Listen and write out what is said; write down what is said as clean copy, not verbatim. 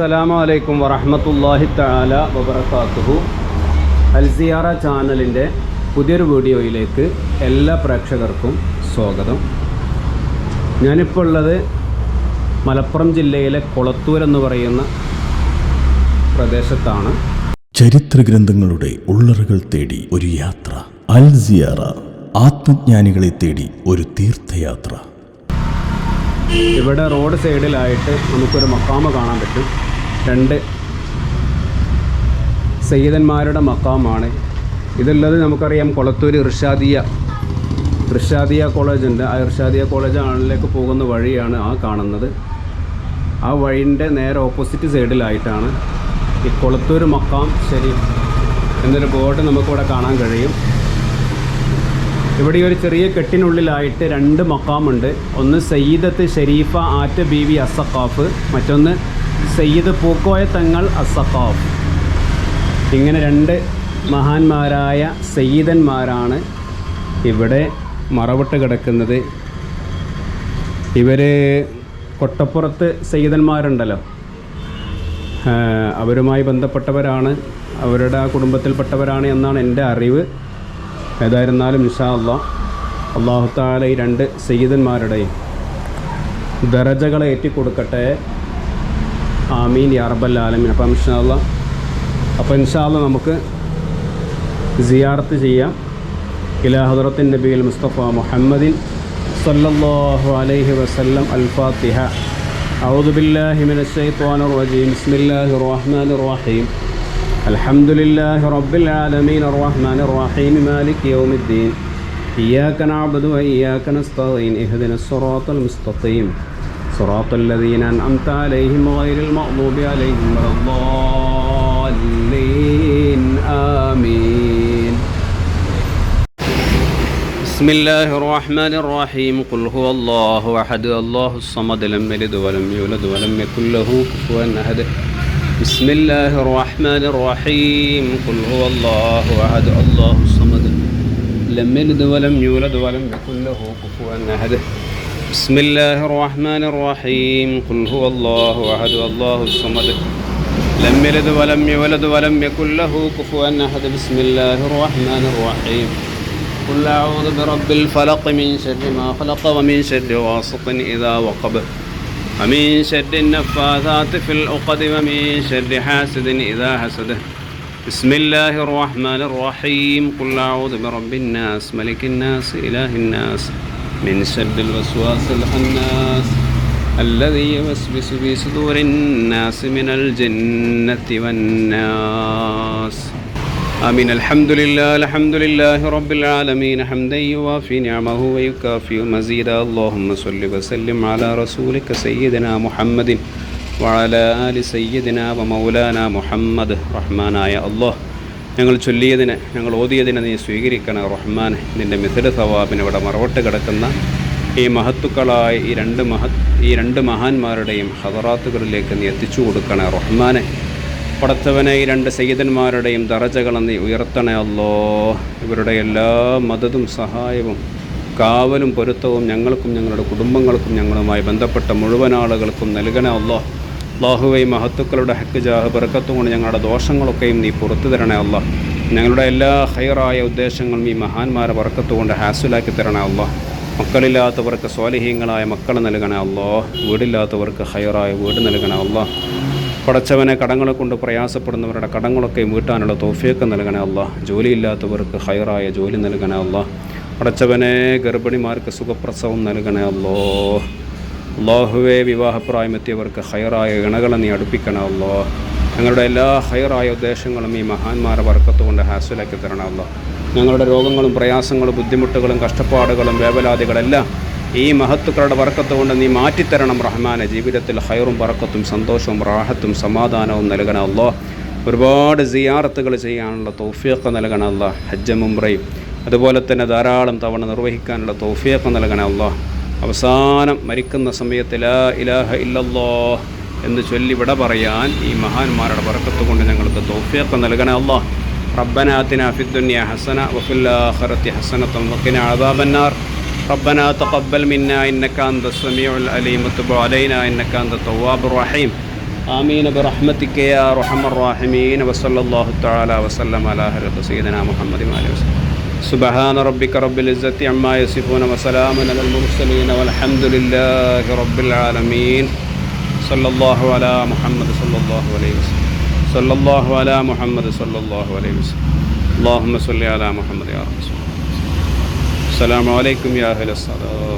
അസ്സലാമു അലൈക്കും വറഹ്മത്തുള്ളാഹി തആല വബറകാതുഹു. അൽ സിയാറ ചാനലിൻ്റെ പുതിയൊരു വീഡിയോയിലേക്ക് എല്ലാ പ്രേക്ഷകർക്കും സ്വാഗതം. ഞാനിപ്പോൾ ഉള്ളത് മലപ്പുറം ജില്ലയിലെ കൊളത്തൂർ എന്ന് പറയുന്ന പ്രദേശത്താണ്. ചരിത്രഗ്രന്ഥങ്ങളുടെ ഉള്ളറകൾ തേടി ഒരു യാത്ര. അൽ സിയാറ, ആത്മജ്ഞാനികളെ തേടി ഒരു തീർത്ഥയാത്ര. ഇവിടെ റോഡ് സൈഡിലായിട്ട് നമുക്കൊരു മക്കാമ് കാണാൻ പറ്റും. രണ്ട് സയ്യിദന്മാരുടെ മക്കാമാണ് ഇതുള്ളത്. നമുക്കറിയാം കൊളത്തൂർ ഇർഷാദിയ കോളേജ് ഉണ്ട്. ആ ഇർഷാദിയ കോളേജിലേക്ക് പോകുന്ന വഴിയാണ് ആ കാണുന്നത്. ആ വഴിൻ്റെ നേരെ ഓപ്പോസിറ്റ് സൈഡിലായിട്ടാണ് ഈ കൊളത്തൂർ മക്കാം ഷരീഫ് എന്നൊരു ബോർഡ് നമുക്കിവിടെ കാണാൻ കഴിയും. ഇവിടെ ഒരു ചെറിയ കെട്ടിനുള്ളിലായിട്ട് രണ്ട് മക്കാമുണ്ട്. ഒന്ന് സയ്യിദത്ത് ഷരീഫ ആറ്റ ബീവി അസ്സഖാഫ്, മറ്റൊന്ന് സയ്യിദ് പൂക്കോയ തങ്ങൾ അസ്സഖാഫ്. ഇങ്ങനെ രണ്ട് മഹാന്മാരായ സയ്യിദന്മാരാണ് ഇവിടെ മറവിട്ട് കിടക്കുന്നത്. ഇവർ കൊട്ടപ്പുറത്ത് സയ്യിദന്മാരുണ്ടല്ലോ, അവരുമായി ബന്ധപ്പെട്ടവരാണ്, അവരുടെ ആ കുടുംബത്തിൽപ്പെട്ടവരാണ് എന്നാണ് എൻ്റെ അറിവ്. ഏതായിരുന്നാലും ഇൻഷാ അല്ലാഹ് അല്ലാഹു തആല ഈ രണ്ട് സയ്യിദന്മാരുടെയും ദറജകളെ ഏറ്റിക്കൊടുക്കട്ടെ. ആമീൻ യാ റബ്ബൽ ആലമീൻ. അപ്പോൾ ഇൻഷാ അല്ലാഹ് നമുക്ക് സിയാറത്ത് ചെയ്യാം. ഇലാ ഹദ്റത്തിൻ നബിയിൽ മുസ്തഫ മുഹമ്മദിൻ സല്ലല്ലാഹു അലൈഹി വസല്ലം. അൽ ഫാത്തിഹ. അഊദു ബില്ലാഹി മിനശ് ശൈത്വാനിർ റജീം. ബിസ്മില്ലാഹിർ റഹ്മാനിർ റഹീം. الحمد لله رب العالمين الرحمن الرحيم مالك يوم الدين إياك نعبد وإياك نستعين اهدنا الصراط المستقيم صراط الذين أنعمت عليهم غير المغضوب عليهم ولا الضالين آمين. بسم الله الرحمن الرحيم. قل هو الله أحد الله الصمد لم يلد ولم يولد ولم يكن له كفوا أحد. بسم الله الرحمن الرحيم. قل هو الله أحد الله الصمد لم يلد ولم يولد ولم يكن له كفوا أحد. بسم الله الرحمن الرحيم. قل هو الله أحد الله الصمد لم يلد ولم يولد ولم يكن له كفوا أحد. بسم الله الرحمن الرحيم. قل أعوذ برب الفلق من شر ما خلق ومن شر غاسق إذا وقب ومن شر النفاثات في العقد ومن شر حاسد إذا حسد. بسم الله الرحمن الرحيم. قل أعوذ برب الناس ملك الناس إله الناس من شر الوسواس الخناس الذي يوسوس في صدور الناس من الجنة والناس. آمين. الحمد لله رب العالمين حمدا يوافي نعمه ويكافئ مزيدا. اللهم صل وسلم على رسولك سيدنا محمد وعلى آل سيدنا ومولانا محمد. റഹ്മാനായ അല്ലാഹ്, ഞങ്ങൾ ചൊല്ലിയതിന്, ഞങ്ങൾ ഓതിയതിനെ നീ സ്വീകരിക്കണം റഹ്മാൻ. നിൻ്റെ മിഥില സവാബിന് ഇവിടെ മറവട്ട് കിടക്കുന്ന ഈ മഹത്തുക്കളായ ഈ രണ്ട് മഹാന്മാരുടെയും ഹദറാത്തുകളിലേക്ക് നീ എത്തിച്ചു കൊടുക്കണേ റഹ്മാനെ. പടച്ചവനെ, ഈ രണ്ട് സയ്യിദന്മാരുടെയും ദറജകൾ നീ ഉയർത്തണേ അല്ലാഹ്. ഇവരുടെ എല്ലാ മദതും സഹായവും കാവലും പൊരുത്തവും ഞങ്ങൾക്കും ഞങ്ങളുടെ കുടുംബങ്ങൾക്കും ഞങ്ങളുമായി ബന്ധപ്പെട്ട മുഴുവൻ ആളുകൾക്കും നൽകണേ അല്ലാഹ്. അല്ലാഹുവേ, മഹത്തുക്കളുടെ ഹക്ക് ജാഹ് ബർക്കത്തും കൊണ്ട് ഞങ്ങളുടെ ദോഷങ്ങളൊക്കെയും നീ പുറത്തു തരണേ അല്ലാഹ്. ഞങ്ങളുടെ എല്ലാ ഖൈറായ ഉദ്ദേശങ്ങളും ഈ മഹാന്മാരെ ബർക്കത്ത് കൊണ്ട് ഹാസുലാക്കി തരണേ അല്ലാഹ്. മക്കളില്ലാത്തവർക്ക് സ്വാലിഹീങ്ങളായ മക്കൾ നൽകണേ അല്ലാഹ്. വീടില്ലാത്തവർക്ക് ഖൈറായ വീട് നൽകണേ അല്ലാഹ്. പടച്ചവനെ, കടങ്ങളെ കൊണ്ട് പ്രയാസപ്പെടുന്നവരുടെ കടങ്ങളൊക്കെ വീട്ടാനുള്ള തൗഫീഖ് നൽകണേ അല്ലാഹ്. ജോലിയില്ലാത്തവർക്ക് ഖൈറായ ജോലി നൽകണേ അല്ലാഹ്. പടച്ചവനെ, ഗർഭിണിമാർക്ക് സുഖപ്രസവം നൽകണേ അല്ലാഹ്. അല്ലാഹുവേ, വിവാഹപ്രായമെത്തിയവർക്ക് ഖൈറായ ഇണകളെ നീ അടുപ്പിക്കണേ അല്ലാഹ്. ഞങ്ങളുടെ എല്ലാ ഖൈറായ ഉദ്ദേശങ്ങളും ഈ മഹാന്മാരെ ബർക്കത്ത് കൊണ്ട് ഹാസിലാക്കി തരണേ അല്ലാഹ്. ഞങ്ങളുടെ രോഗങ്ങളും പ്രയാസങ്ങളും ബുദ്ധിമുട്ടുകളും കഷ്ടപ്പാടുകളും വേവലാതികളെല്ലാം ഈ മഹത്തുക്കളുടെ ബർക്കത്ത് കൊണ്ട് നീ മാറ്റിത്തരണം റഹ്മാനെ. ജീവിതത്തിൽ ഖൈറും ബർക്കത്തും സന്തോഷവും റാഹത്തും സമാധാനവും നൽകണേ അല്ലാഹ്. ഒരുപാട് സിയാറത്തുകൾ ചെയ്യാനുള്ള തൗഫീഖ് നൽകണേ അല്ലാഹ്. ഹജ്ജും ഉംറയും അതുപോലെ തന്നെ ധാരാളം തവണ നിർവഹിക്കാനുള്ള തൗഫീഖ് നൽകണേ അല്ലാഹ്. അവസാനം മരിക്കുന്ന സമയത്ത് ലാ ഇലാഹ ഇല്ലല്ലാഹ് എന്ന് ചൊല്ലി വിട പറയാൻ ഈ മഹാന്മാരുടെ ബർക്കത്ത് കൊണ്ട് ഞങ്ങൾക്ക് തൗഫീഖ് നൽകണേ അല്ലാഹ്. റബ്ബനാ ആതിനാ ഫിദ്ദുനിയ ഹസന വഫിൽ ആഖിറതി ഹസനതൻ വഖിനാ അദാബന്നാർ. ربنا تقبل منا إنك أنت السميع العليم وتب علينا إنك أنت التواب الرحيم. آمين برحمتك يا أرحم الراحمين وصلى الله تعالى وسلم على حضرة سيدنا محمد وآله وسلم سبحان ربك رب العزة عما يصفون وسلام على المرسلين والحمد لله رب العالمين صلى الله على محمد صلى الله عليه وسلم صلى الله على محمد صلى الله عليه وسلم اللهم صل على محمد يا رب السلام عليكم يا أهل الصلاة